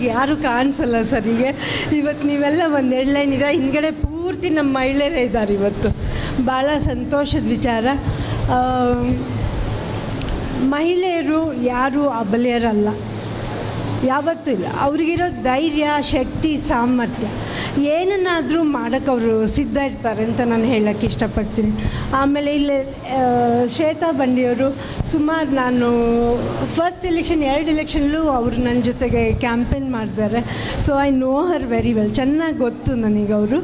ನಿಮಗೆ ಯಾರೂ ಕಾಣಿಸಲ್ಲ ಸರಿಗೆ. ಇವತ್ತು ನೀವೆಲ್ಲ ಒಂದು 2 ಲೈನ್ ಇದ್ದಾರೆ, ಹಿಂದ್ಗಡೆ ಪೂರ್ತಿ ನಮ್ಮ ಮಹಿಳೆಯರೇ ಇದ್ದಾರೆ. ಇವತ್ತು ಭಾಳ ಸಂತೋಷದ ವಿಚಾರ. ಮಹಿಳೆಯರು ಯಾರೂ ಅಬಲೆಯರಲ್ಲ, ಯಾವತ್ತೂ ಇಲ್ಲ. ಅವ್ರಿಗಿರೋ ಧೈರ್ಯ, ಶಕ್ತಿ, ಸಾಮರ್ಥ್ಯ ಏನನ್ನಾದರೂ ಮಾಡೋಕ್ಕೆ ಅವರು ಸಿದ್ಧ ಇರ್ತಾರೆ ಅಂತ ನಾನು ಹೇಳೋಕ್ಕೆ ಇಷ್ಟಪಡ್ತೀನಿ. ಆಮೇಲೆ ಇಲ್ಲಿ ಶ್ವೇತಾ ಬಂಡಿಯವರು ಸುಮಾರು, ನಾನು ಫಸ್ಟ್ ಎಲೆಕ್ಷನ್ 2 ಎಲೆಕ್ಷನ್ಲೂ ಅವರು ನನ್ನ ಜೊತೆಗೆ ಕ್ಯಾಂಪೇನ್ ಮಾಡಿದ್ದಾರೆ. So I know her very well, ಚೆನ್ನಾಗಿ ಗೊತ್ತು ನನಗೆ ಅವರು.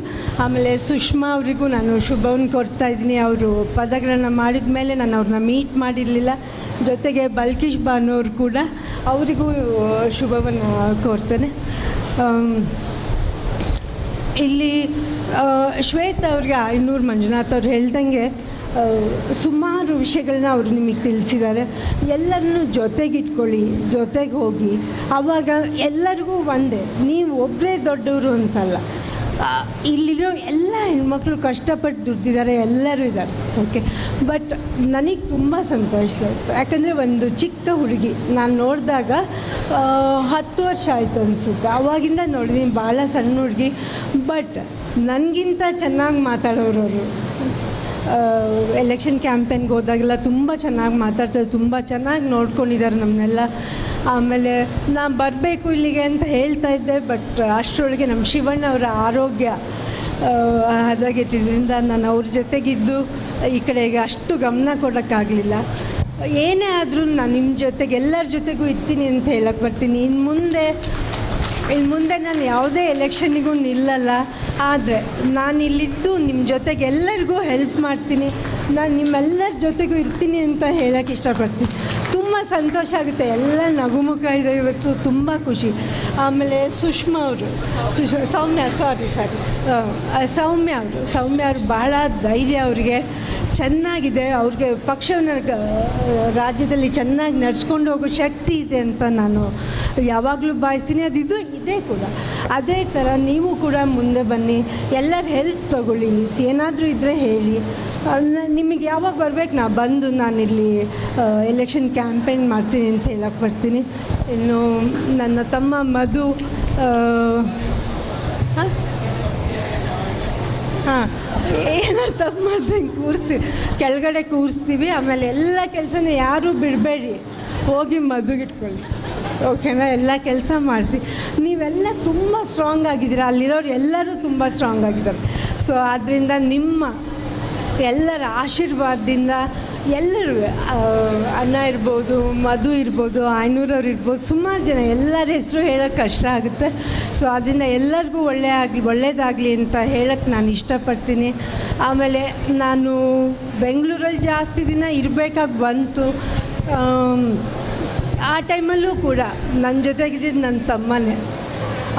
ಆಮೇಲೆ ಸುಷ್ಮಾ ಅವರಿಗೂ ನಾನು ಶುಭವನ್ನು ಕೊಡ್ತಾಯಿದ್ದೀನಿ. ಅವರು ಪದಗಳನ್ನು ಮಾಡಿದ ಮೇಲೆ ನಾನು ಅವ್ರನ್ನ ಮೀಟ್ ಮಾಡಿರಲಿಲ್ಲ. ಜೊತೆಗೆ ಬಲ್ಕೀಶ್ ಬಾನೋರು ಕೂಡ, ಅವರಿಗೂ ಶುಭವನ್ನು ಕೋರ್ತೇನೆ. ಇಲ್ಲಿ ಶ್ವೇತಾ ಅವ್ರಿಗೆ 500 ಮಂಜುನಾಥ್ ಅವ್ರು ಹೇಳ್ದಂಗೆ ಸುಮಾರು ವಿಷಯಗಳನ್ನ ಅವರು ನಿಮಗೆ ತಿಳಿಸಿದ್ದಾರೆ. ಎಲ್ಲರನ್ನೂ ಜೊತೆಗಿಟ್ಕೊಳ್ಳಿ, ಜೊತೆಗೆ ಹೋಗಿ, ಆವಾಗ ಎಲ್ಲರಿಗೂ ಒಂದೇ, ನೀವು ಒಬ್ಬರೇ ದೊಡ್ಡವರು ಅಂತಲ್ಲ. ಇಲ್ಲಿರೋ ಎಲ್ಲ ಹೆಣ್ಮಕ್ಳು ಕಷ್ಟಪಟ್ಟು ದುಡ್ದಿದ್ದಾರೆ, ಎಲ್ಲರೂ ಇದ್ದಾರೆ. ಓಕೆ, ಬಟ್ ನನಗೆ ತುಂಬ ಸಂತೋಷ ಆಯಿತು. ಯಾಕಂದರೆ ಒಂದು ಚಿಕ್ಕ ಹುಡುಗಿ ನಾನು ನೋಡಿದಾಗ 10 ವರ್ಷ ಆಯಿತು ಅನಿಸುತ್ತೆ, ಆವಾಗಿಂದ ನೋಡಿದ್ದೀನಿ. ಭಾಳ ಸಣ್ಣ ಹುಡುಗಿ, ಬಟ್ ನನಗಿಂತ ಚೆನ್ನಾಗಿ ಮಾತಾಡೋರು ಅವರು. ಎಲೆಕ್ಷನ್ ಕ್ಯಾಂಪೇನ್ಗೆ ಹೋದಾಗೆಲ್ಲ ತುಂಬ ಚೆನ್ನಾಗಿ ಮಾತಾಡ್ತಾರೆ, ತುಂಬ ಚೆನ್ನಾಗಿ ನೋಡ್ಕೊಂಡಿದ್ದಾರೆ ನಮ್ಮನ್ನೆಲ್ಲ. ಆಮೇಲೆ ನಾನು ಬರಬೇಕು ಇಲ್ಲಿಗೆ ಅಂತ ಹೇಳ್ತಾ ಇದ್ದೆ, ಬಟ್ ಅಷ್ಟರೊಳಗೆ ನಮ್ಮ ಶಿವಣ್ಣ ಅವರ ಆರೋಗ್ಯ ಹದಗೆಟ್ಟಿದ್ದರಿಂದ ನಾನು ಅವ್ರ ಜೊತೆಗಿದ್ದು ಈ ಕಡೆಗೆ ಅಷ್ಟು ಗಮನ ಕೊಡೋಕ್ಕಾಗಲಿಲ್ಲ. ಏನೇ ಆದರೂ ನಾನು ನಿಮ್ಮ ಜೊತೆಗೆ, ಎಲ್ಲರ ಜೊತೆಗೂ ಇರ್ತೀನಿ ಅಂತ ಹೇಳಕ್ಕೆ ಬರ್ತೀನಿ. ಇನ್ನು ಮುಂದೆ ನಾನು ಯಾವುದೇ ಎಲೆಕ್ಷನ್ನಿಗೂ ನಿಲ್ಲಲ್ಲ, ಆದರೆ ನಾನು ಇಲ್ಲಿದ್ದು ನಿಮ್ಮ ಜೊತೆಗೆ ಎಲ್ಲರಿಗೂ ಹೆಲ್ಪ್ ಮಾಡ್ತೀನಿ, ನಾನು ನಿಮ್ಮೆಲ್ಲರ ಜೊತೆಗೂ ಇರ್ತೀನಿ ಅಂತ ಹೇಳೋಕ್ಕೆ ಇಷ್ಟಪಡ್ತೀನಿ. ತುಂಬ ಸಂತೋಷ ಆಗುತ್ತೆ, ಎಲ್ಲ ನಗುಮುಖ ಇದೆ ಇವತ್ತು, ತುಂಬ ಖುಷಿ. ಆಮೇಲೆ ಸುಷ್ಮಾ ಅವರು, ಸೌಮ್ಯ ಅವರು ಭಾಳ ಧೈರ್ಯ, ಅವ್ರಿಗೆ ಚೆನ್ನಾಗಿದೆ, ಅವ್ರಿಗೆ ಪಕ್ಷವನ್ನು ರಾಜ್ಯದಲ್ಲಿ ಚೆನ್ನಾಗಿ ನಡ್ಸ್ಕೊಂಡು ಹೋಗೋ ಶಕ್ತಿ ಇದೆ ಅಂತ ನಾನು ಯಾವಾಗಲೂ ಭಾವಿಸ್ತೀನಿ. ಇದೇ ಕೂಡ ಅದೇ ಥರ ನೀವು ಕೂಡ ಮುಂದೆ ಬನ್ನಿ, ಎಲ್ಲರ ಹೆಲ್ಪ್ ತೊಗೊಳ್ಳಿ, ಏನಾದರೂ ಇದ್ದರೆ ಹೇಳಿ. ನಿಮಗೆ ಯಾವಾಗ ಬರಬೇಕು ನಾನಿಲ್ಲಿ ಎಲೆಕ್ಷನ್ ಕ್ಯಾಂಪೇನ್ ಮಾಡ್ತೀನಿ ಅಂತ ಹೇಳಕ್ಕೆ ಬರ್ತೀನಿ. ಇನ್ನು ನನ್ನ ತಮ್ಮ ಮಧು, ಏನಾರು ತಪ್ಪು ಮಾಡಿದ್ರೆ ಕೆಳಗಡೆ ಕೂರಿಸ್ತೀವಿ. ಆಮೇಲೆ ಎಲ್ಲ ಕೆಲಸನ ಯಾರೂ ಬಿಡಬೇಡಿ, ಹೋಗಿ ಮದುಗಿಟ್ಕೊಳ್ಳಿ, ಓಕೆನಾ? ಎಲ್ಲ ಕೆಲಸ ಮಾಡಿಸಿ. ನೀವೆಲ್ಲ ತುಂಬ ಸ್ಟ್ರಾಂಗ್ ಆಗಿದ್ದೀರ, ಅಲ್ಲಿರೋರು ಎಲ್ಲರೂ ತುಂಬ ಸ್ಟ್ರಾಂಗ್ ಆಗಿದ್ದಾರೆ. ಸೊ ಆದ್ದರಿಂದ ನಿಮ್ಮ ಎಲ್ಲರ ಆಶೀರ್ವಾದದಿಂದ ಎಲ್ಲರೂ, ಅಣ್ಣ ಇರ್ಬೋದು, ಮಧು ಇರ್ಬೋದು, 500 ಅವ್ರು ಇರ್ಬೋದು, ಸುಮಾರು ಜನ, ಎಲ್ಲರ ಹೆಸರು ಹೇಳೋಕ್ಕೆ ಕಷ್ಟ ಆಗುತ್ತೆ. ಸೊ ಅದರಿಂದ ಎಲ್ಲರಿಗೂ ಒಳ್ಳೆಯದಾಗಲಿ ಅಂತ ಹೇಳೋಕ್ಕೆ ನಾನು ಇಷ್ಟಪಡ್ತೀನಿ. ಆಮೇಲೆ ನಾನು ಬೆಂಗಳೂರಲ್ಲಿ ಜಾಸ್ತಿ ದಿನ ಇರಬೇಕಾಗಿ ಬಂತು. ಆ ಟೈಮಲ್ಲೂ ಕೂಡ ನನ್ನ ಜೊತೆಗಿದ್ದು ನನ್ನ ತಮ್ಮನೇ.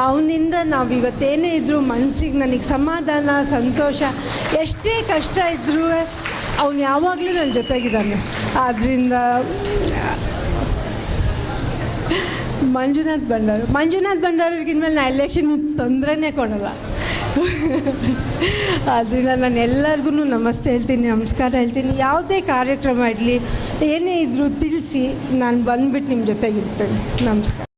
ಅವನಿಂದ ನಾವು ಇವತ್ತೇನೇ ಇದ್ದರೂ ಮನಸ್ಸಿಗೆ ನನಗೆ ಸಮಾಧಾನ, ಸಂತೋಷ. ಎಷ್ಟೇ ಕಷ್ಟ ಇದ್ದರೂ ಅವನು ಯಾವಾಗಲೂ ನನ್ನ ಜೊತೆಗಿದ್ದಾನೆ. ಆದ್ದರಿಂದ ಮಂಜುನಾಥ್ ಭಂಡಾರವ್ರಿಗೆ ಇನ್ಮೇಲೆ ನಾನು ಎಲೆಕ್ಷನ್ ತೊಂದರೆನೇ ಕೊಡೋಲ್ಲ. ಆದ್ದರಿಂದ ನಾನು ಎಲ್ಲರಿಗೂ ನಮಸ್ತೆ ಹೇಳ್ತೀನಿ, ನಮಸ್ಕಾರ ಹೇಳ್ತೀನಿ. ಯಾವುದೇ ಕಾರ್ಯಕ್ರಮ ಇರಲಿ, ಏನೇ ಇದ್ದರೂ ತಿಳಿಸಿ, ನಾನು ಬಂದುಬಿಟ್ಟು ನಿಮ್ಮ ಜೊತೆಗಿರ್ತೇನೆ. ನಮಸ್ಕಾರ.